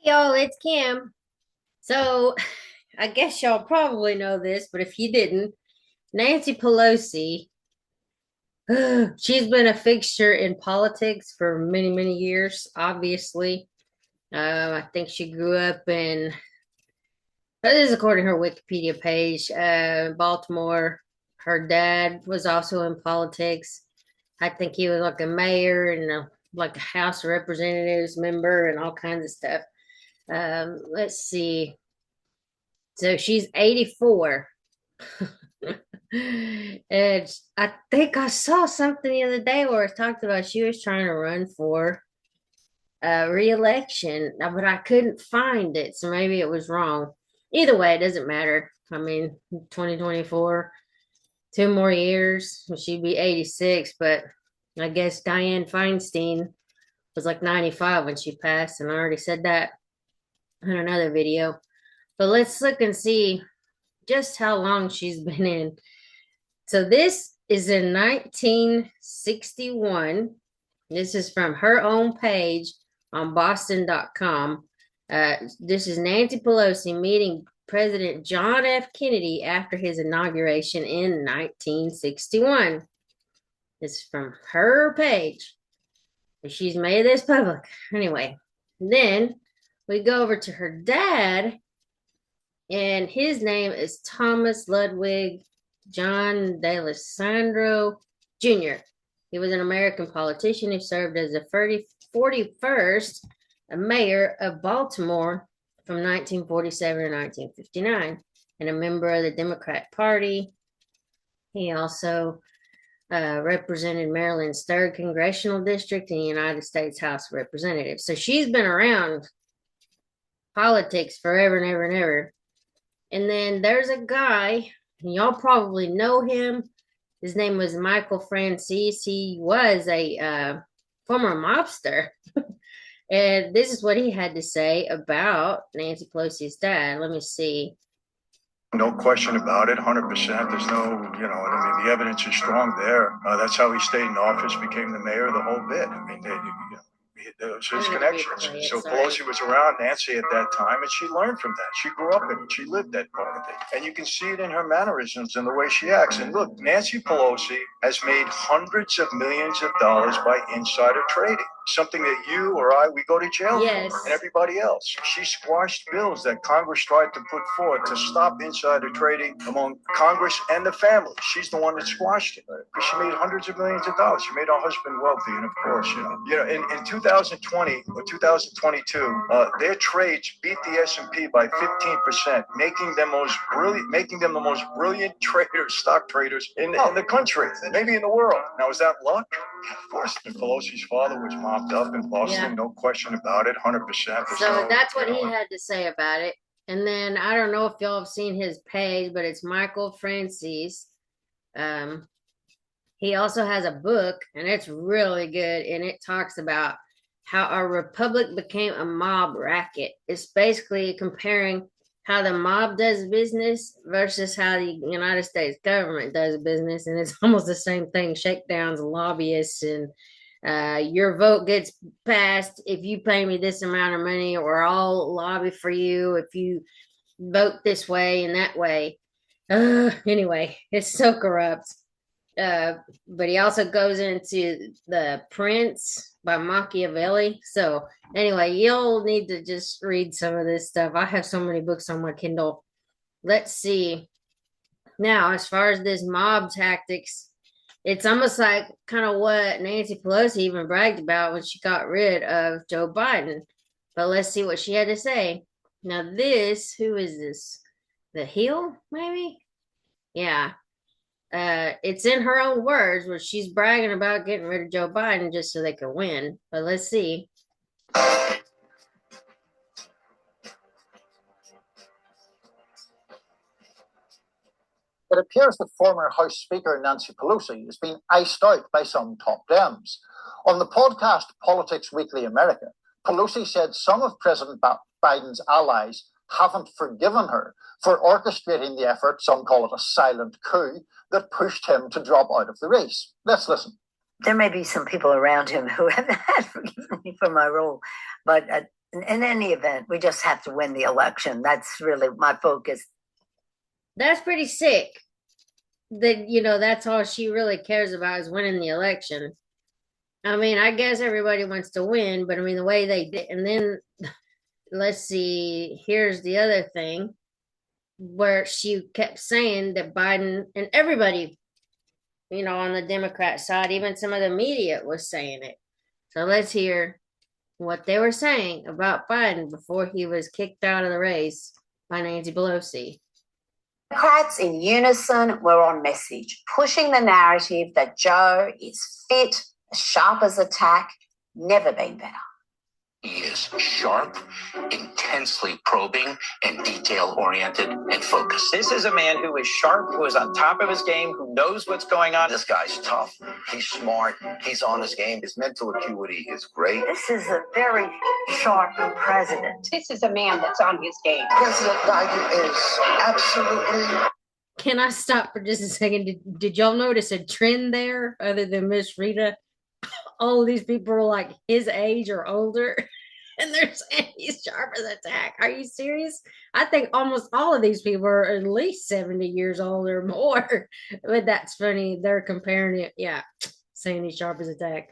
Y'all, it's Kim. So, I guess y'all probably know this, but if you didn't, Nancy Pelosi, she's been a fixture in politics for many, many years, obviously. I think she grew up in, this is according to her Wikipedia page, Baltimore. Her dad was also in politics. I think he was like a mayor and like a House of Representatives member and all kinds of stuff. Let's see. So she's 84. And I think I saw something the other day where it talked about she was trying to run for re-election, but I couldn't find it, so maybe it was wrong. Either way, it doesn't matter. I mean, 2024, 2 more years, she'd be 86, but I guess Dianne Feinstein was like 95 when she passed, and I already said that in another video. But let's look and see just how long she's been in. So this is in 1961. This is from her own page on boston.com. This is Nancy Pelosi meeting President John F. Kennedy after his inauguration in 1961. This is from her page. She's made this public. Anyway, then we go over to her dad, and his name is Thomas Ludwig John D'Alessandro Jr. He was an American politician who served as the 41st mayor of Baltimore from 1947 to 1959 and a member of the Democrat Party. He also represented Maryland's 3rd Congressional District in the United States House of Representatives. So she's been around politics forever and ever and ever. And then there's a guy, and y'all probably know him. His name was Michael Francis. He was a former mobster. And this is what he had to say about Nancy Pelosi's dad. Let me see. No question about it, 100%. There's no, I mean, the evidence is strong there. That's how he stayed in office, became the mayor, the whole bit. I mean, those his connections. So Pelosi was around Nancy at that time, and she learned from that. She grew up in it. She lived that part of it. And you can see it in her mannerisms and the way she acts. And look, Nancy Pelosi has made hundreds of millions of dollars by insider trading. Something that you or I, we go to jail for, and everybody else. She squashed bills that Congress tried to put forward to stop insider trading among Congress and the family. She's the one that squashed it. Because she made hundreds of millions of dollars. She made her husband wealthy, and of course, in 2020 or 2022, their trades beat the S&P by 15%, making them the most brilliant traders, stock traders in the country, maybe in the world. Now, is that luck? Of course. And Pelosi's father was mopped up in Boston, no question about it, 100%. So that's what he had to say about it. And then I don't know if y'all have seen his page, but it's Michael Francis. He also has a book, and it's really good, and it talks about how our republic became a mob racket. It's basically comparing how the mob does business versus how the United States government does business, and it's almost the same thing: shakedowns, lobbyists, and your vote gets passed if you pay me this amount of money, or I'll lobby for you if you vote this way and that way. Anyway, it's so corrupt. But he also goes into The Prince by Machiavelli. So anyway, you'll need to just read some of this stuff. I have so many books on my Kindle. Let's see. Now, as far as this mob tactics, it's almost like kind of what Nancy Pelosi even bragged about when she got rid of Joe Biden. But let's see what she had to say. Now, who is this? The Hill, maybe? Yeah. It's in her own words where she's bragging about getting rid of Joe Biden just so they can win. But let's see. It appears that former House Speaker Nancy Pelosi is being iced out by some top Dems. On the podcast Politics Weekly America, Pelosi said some of President Biden's allies haven't forgiven her for orchestrating the effort, some call it a silent coup, that pushed him to drop out of the race. Let's listen. There may be some people around him who have not forgiven me for my role, but in any event, we just have to win the election. That's really my focus. That's pretty sick. That, you know, that's all she really cares about is winning the election. I mean, I guess everybody wants to win, but I mean, the way they did, and then let's see, here's the other thing where she kept saying that Biden and everybody, you know, on the Democrat side, even some of the media was saying it. So let's hear what they were saying about Biden before he was kicked out of the race by Nancy Pelosi. Democrats in unison were on message, pushing the narrative that Joe is fit, as sharp as a tack, never been better. He is sharp, intensely probing, and detail-oriented and focused. This is a man who is sharp, who is on top of his game, who knows what's going on. This guy's tough. He's smart. He's on his game. His mental acuity is great. This is a very sharp president. This is a man that's on his game. President Biden is absolutely... Can I stop for just a second? Did y'all notice a trend there other than Miss Rita? All of these people are like his age or older, and they're saying he's sharp as a tack. Are you serious? I think almost all of these people are at least 70 years old or more. But that's funny. They're comparing it. Yeah, saying he's sharp as a tack.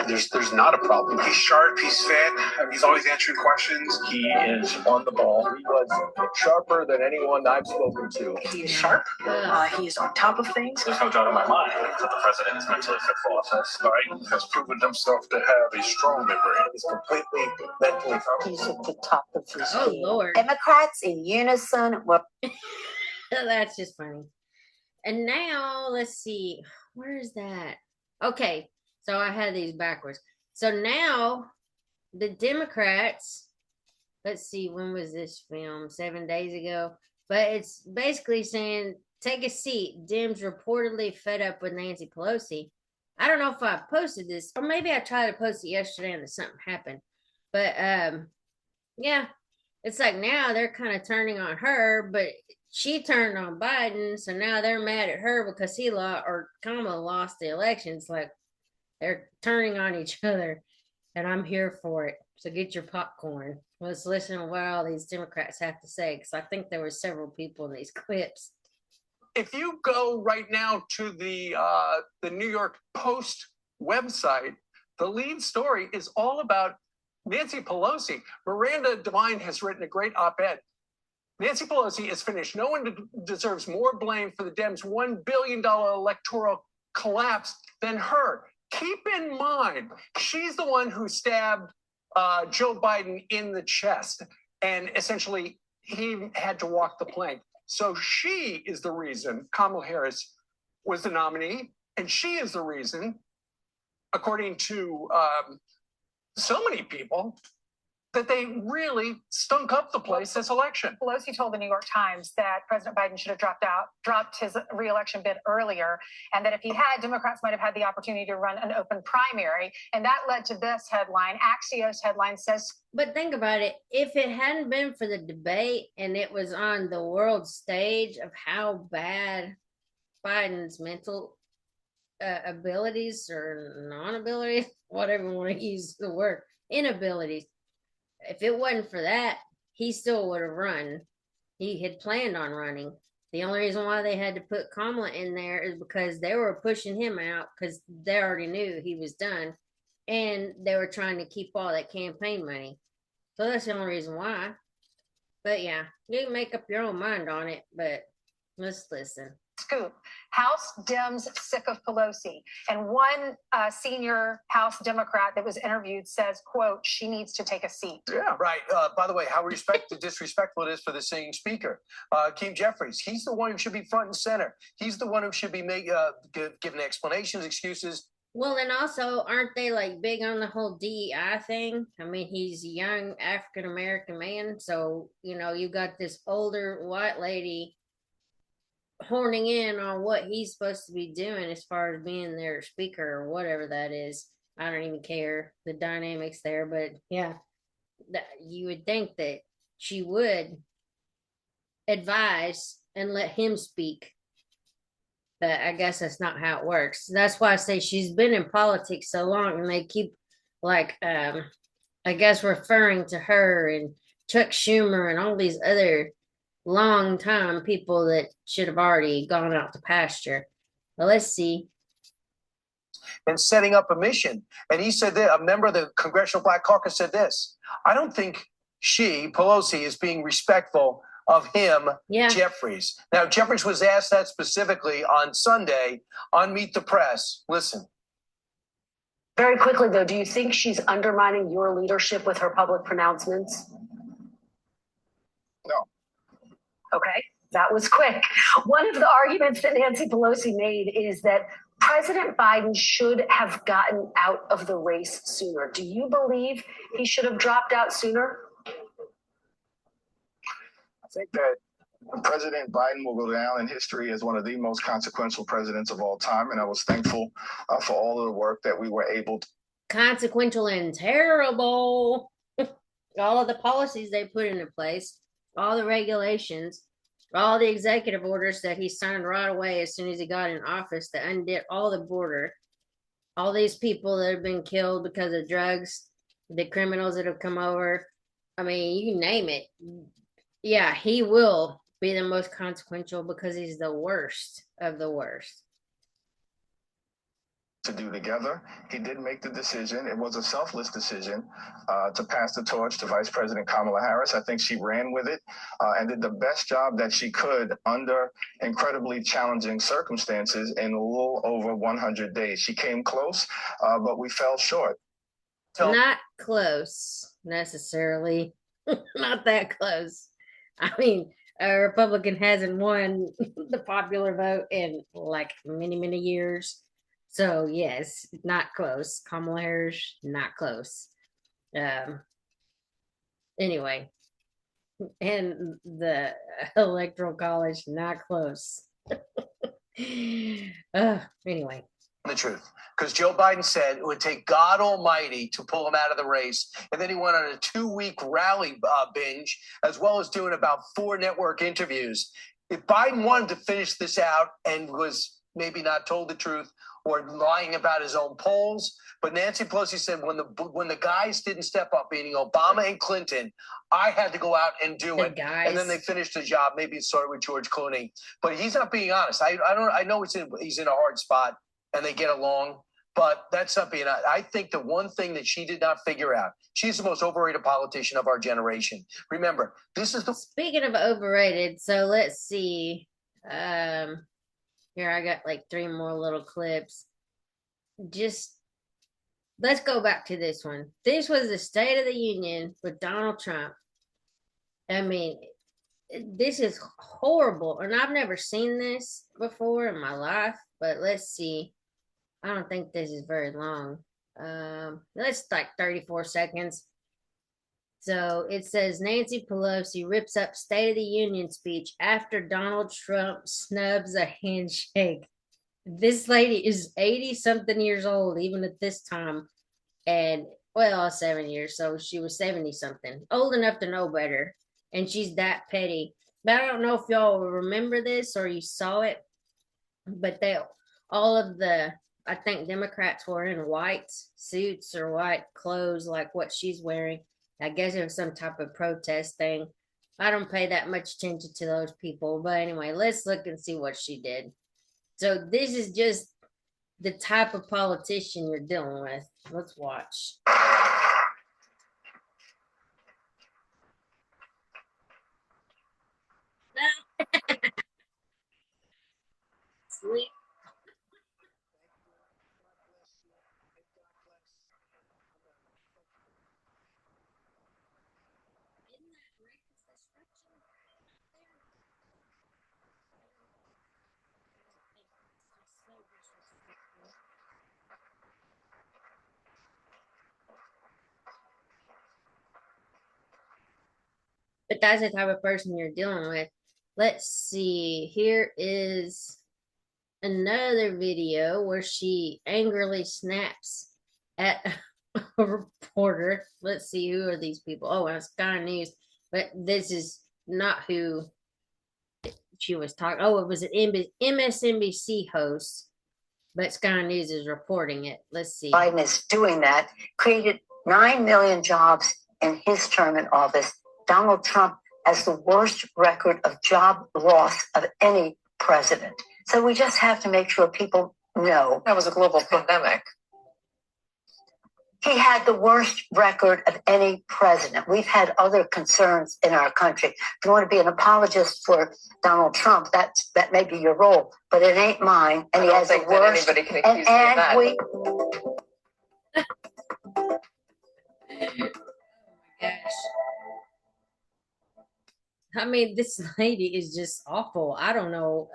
There's not a problem. He's sharp, he's fit, he's always answering questions. He is on the ball. He was sharper than anyone I've spoken to. He is sharp. He's on top of things. There's no doubt in my mind that the president is mentally fit for office. Biden has proven himself to have a strong memory. He's completely mentally He's at the top of his Oh, game. Lord. Democrats in unison were... That's just funny. And now, let's see. Where is that? Okay, so I had these backwards. So now the Democrats, let's see, when was this film? 7 days ago. But it's basically saying, take a seat. Dems reportedly fed up with Nancy Pelosi. I don't know if I posted this, or maybe I tried to post it yesterday and something happened. But yeah, it's like now they're kind of turning on her, but she turned on Biden, so now they're mad at her because he lost, or Kamala lost the election. It's like they're turning on each other, and I'm here for it. So get your popcorn. Let's listen to what all these Democrats have to say, because I think there were several people in these clips. If you go right now to the New York Post website, the lead story is all about Nancy Pelosi. Miranda Devine has written a great op-ed. Nancy Pelosi is finished. No one deserves more blame for the Dems' $1 billion electoral collapse than her. Keep in mind, she's the one who stabbed Joe Biden in the chest, and essentially he had to walk the plank. So she is the reason Kamala Harris was the nominee, and she is the reason, according to so many people, that they really stunk up the place this election. Pelosi told the New York Times that President Biden should have dropped his re-election bid earlier, and that if he had, Democrats might have had the opportunity to run an open primary. And that led to this headline. Axios headline says, but think about it. If it hadn't been for the debate and it was on the world stage of how bad Biden's mental abilities or non-abilities, whatever you want to use the word, inabilities, if it wasn't for that, he still would have run. He had planned on running. The only reason why they had to put Kamala in there is because they were pushing him out because they already knew he was done. And they were trying to keep all that campaign money. So that's the only reason why. But yeah, you can make up your own mind on it, but let's listen. scoop. House Dems sick of Pelosi. And one senior House Democrat that was interviewed says, quote, she needs to take a seat. Yeah, right. By the way, how disrespectful it is for the sitting speaker. Keem Jeffries, he's the one who should be front and center. He's the one who should be giving explanations, excuses. Well, and also, aren't they like big on the whole DEI thing? I mean, he's a young African-American man. So, you know, you got this older white lady horning in on what he's supposed to be doing as far as being their speaker or whatever that is. I don't even care the dynamics there, but yeah, you would think that she would advise and let him speak. But I guess that's not how it works. That's why I say she's been in politics so long, and they keep like I guess referring to her and Chuck Schumer and all these other long time people that should have already gone out to pasture. Well, let's see. And setting up a mission. And he said that a member of the Congressional Black Caucus said this: I don't think Pelosi, is being respectful of him, Jeffries. Now, Jeffries was asked that specifically on Sunday on Meet the Press. Listen. Very quickly, though, do you think she's undermining your leadership with her public pronouncements? No. Okay, that was quick. One of the arguments that Nancy Pelosi made is that President Biden should have gotten out of the race sooner. Do you believe he should have dropped out sooner? I think that President Biden will go down in history as one of the most consequential presidents of all time, and I was thankful for all of the work that we were able to. Consequential and terrible. All of the policies they put into place, all the regulations, all the executive orders that he signed right away as soon as he got in office that undid all the border, all these people that have been killed because of drugs, the criminals that have come over. I mean, you name it. Yeah, he will be the most consequential because he's the worst of the worst. To do together. He did make the decision. It was a selfless decision to pass the torch to Vice President Kamala Harris. I think she ran with it and did the best job that she could under incredibly challenging circumstances in a little over 100 days. She came close, but we fell short. Not close, necessarily. Not that close. I mean, a Republican hasn't won the popular vote in like many, many years. So yes, not close. Kamala Harris, not close. Anyway, and the Electoral College, not close. Anyway. The truth, because Joe Biden said it would take God Almighty to pull him out of the race, and then he went on a 2-week rally binge, as well as doing about 4 network interviews. If Biden wanted to finish this out and was maybe not told the truth or lying about his own polls, but Nancy Pelosi said when the guys didn't step up, meaning Obama and Clinton, I had to go out and do it. And then they finished the job. Maybe it started with George Clooney, but he's not being honest. I know he's in a hard spot and they get along, but that's not being. I think the one thing that she did not figure out, she's the most overrated politician of our generation. Remember, this is the. Speaking of overrated, so let's see. Here I got like 3 more little clips. Just let's go back to this one. This was the State of the Union with Donald Trump. I mean, this is horrible, and I've never seen this before in my life. But let's see. I don't think this is very long. That's like 34 seconds. So it says Nancy Pelosi rips up State of the Union speech after Donald Trump snubs a handshake. This lady is 80-something years old, even at this time. And, well, 7 years, so she was 70-something. Old enough to know better. And she's that petty. But I don't know if y'all remember this or you saw it. But all of the, I think Democrats were in white suits or white clothes like what she's wearing. I guess it was some type of protest thing. I don't pay that much attention to those people. But anyway, let's look and see what she did. So this is just the type of politician you're dealing with. Let's watch. Sleep. But that's the type of person you're dealing with. Let's see. Here is another video where she angrily snaps at a reporter. Let's see, who are these people? Oh, it's Sky News. But this is not who she was talking. Oh, it was an MSNBC host, but Sky News is reporting it. Let's see. Biden is doing that, created 9 million jobs in his term in office. Donald Trump has the worst record of job loss of any president. So we just have to make sure people know. That was a global pandemic. He had the worst record of any president. We've had other concerns in our country. If you want to be an apologist for Donald Trump, that may be your role, but it ain't mine. And I don't think that anybody can accuse me of that. Gosh. I mean, this lady is just awful. I don't know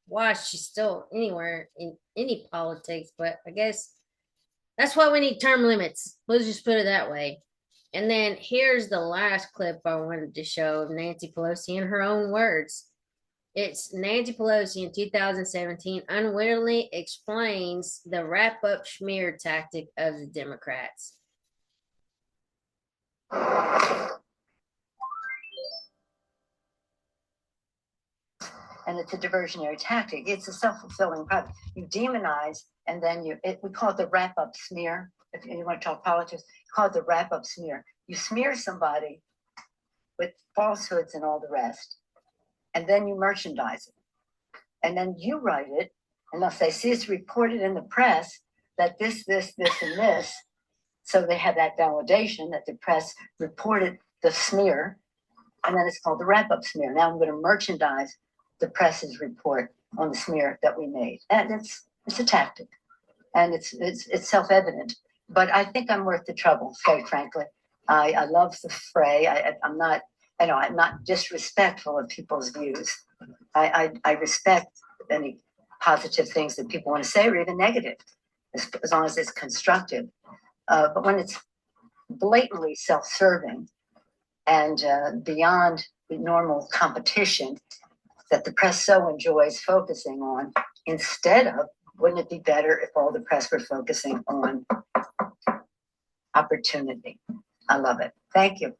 why she's still anywhere in any politics, but I guess that's why we need term limits. Let's just put it that way. And then here's the last clip I wanted to show of Nancy Pelosi in her own words. It's Nancy Pelosi in 2017 unwittingly explains the wrap-up smear tactic of the Democrats. And it's a diversionary tactic. It's a self-fulfilling prophecy. You demonize, and then we call it the wrap-up smear. If you want to talk politics, call it the wrap-up smear. You smear somebody with falsehoods and all the rest, and then you merchandise it. And then you write it, and they'll say, see, it's reported in the press that this, and this. So they have that validation that the press reported the smear, and then it's called the wrap-up smear. Now I'm going to merchandise the press's report on the smear that we made. And it's a tactic, and it's self-evident. But I think I'm worth the trouble, quite frankly. I love the fray. I'm not disrespectful of people's views. I respect any positive things that people want to say, or even negative, as long as it's constructive. But when it's blatantly self-serving and beyond the normal competition that the press so enjoys focusing on, instead of, wouldn't it be better if all the press were focusing on opportunity? I love it. Thank you.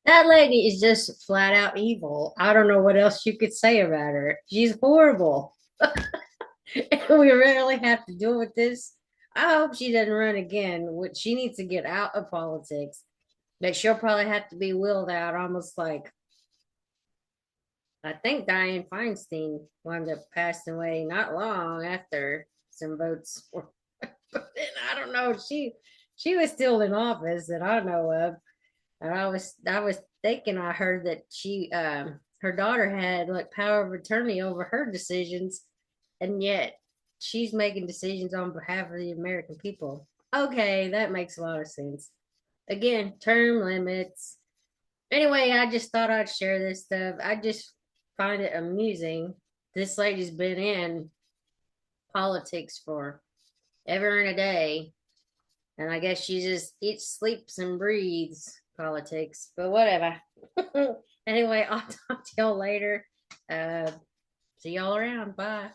That lady is just flat out evil. I don't know what else you could say about her. She's horrible. We really have to deal with this. I hope she doesn't run again. She needs to get out of politics. But she'll probably have to be wheeled out, almost like, I think Dianne Feinstein wound up passing away not long after some votes were put in. I don't know. She was still in office that I know of. And I was thinking, I heard that her daughter had like power of attorney over her decisions, and yet she's making decisions on behalf of the American people. Okay, that makes a lot of sense. Again, term limits. Anyway, I just thought I'd share this stuff. I just find it amusing. This lady's been in politics for ever and a day. And I guess she just eats, sleeps, and breathes politics. But whatever. Anyway, I'll talk to y'all later. See y'all around. Bye.